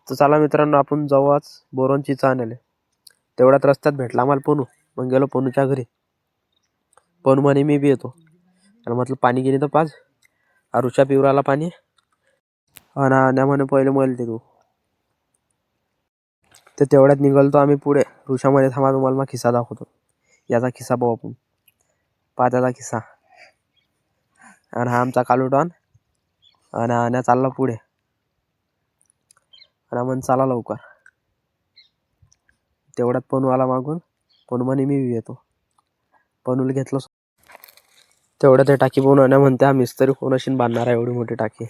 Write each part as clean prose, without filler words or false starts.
तर चला मित्रांनो, आपण जाऊ आज बोरवून चिचा आणायला. तेवढ्यात रस्त्यात भेटला आम्हाला पनू. मग गेलो पनूच्या घरी. पनू म्हणे मी बी येतो. आणि म्हटलं पाणी गेली तर पाच. आरुषा पिवराला पाणी आणि म्हणे पहिले मला ते तू. तर तेवढ्यात निघालतो आम्ही पुढे. ऋषामध्ये थांबा, तुम्हाला मग खिस्सा दाखवतो. याचा खिस्सा पाहू आपण. पात्याचा खिस्सा. आणि हा आमचा कालूटॉन. आणि चालला पुढे. आणि म्हण चाला लवकर. तेवढ्यात पनू आला मागून. पनू म्हणे मी येतो. पनूला घेतलं. तेवढ्या ते टाकी बनवून म्हणते हा मिस्त्री कोण अशी बांधणार आहे एवढी मोठी टाकी.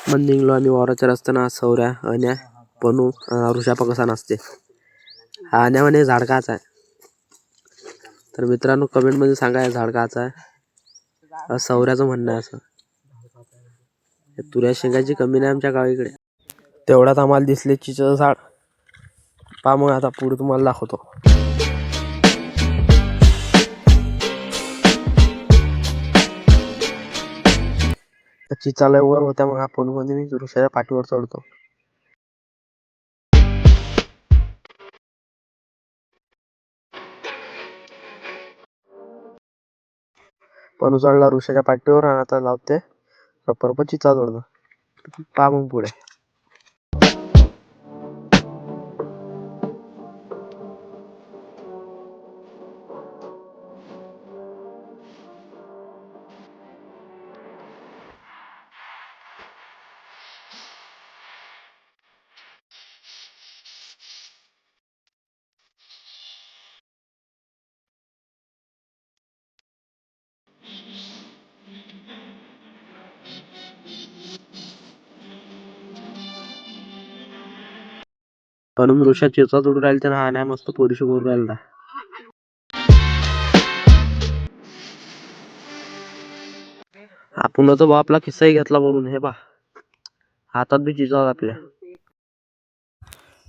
मग निघलो आम्ही वावराच्या रस्त्यानं. सौऱ्या अन्या पनू ऋषापा कसा नसते. हा अन्या म्हणे झाड काच आहे. तर मित्रांनो कमेंटमध्ये सांगा हे झाड काच आहे. सौऱ्याचं म्हणणं आहे असं. तुऱ्या शेंगाची कमी नाही आमच्या गावाकडे. तेवढ्यात आम्हाला दिसले चिचेचं झाड. पहा मग आता पुढे तुम्हाला दाखवतो. चिचा लय वर होत्या. मग आपण मध्ये मी ऋषाच्या पाठीवर चढतो. पनू चढला ऋषाच्या पाठीवर आणि आता लावते रप्पर चिचा चढतो. पहा मग पुढे. पण ऋषा चिचा तोडून राहिली तर हा नाही मस्त पोरीशी बोलून राहिला. आपण तो आपला किस्साही घेतला बोलून. हे बा हातात बी चिचा आपल्या.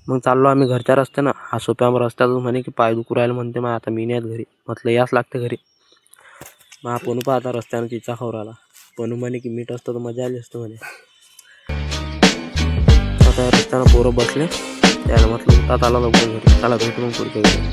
मग चाललो आम्ही घरच्या रस्त्यानं. हा सोप्या रस्त्यातून म्हणे की पाय दुखू राहिला म्हणते. मग आता मी नाही घरी. म्हटलं याच लागते घरी. मग आपण आता रस्त्यानं चिचा खाऊ राहिला. पनू म्हणे की मीठ असतं तर मजा आली असतं म्हणे. आता रस्त्यानं पोरं बसले. त्याला म्हटलं उठात आला लवकर घरी. चला भेटू मग पुढच्या वेळी.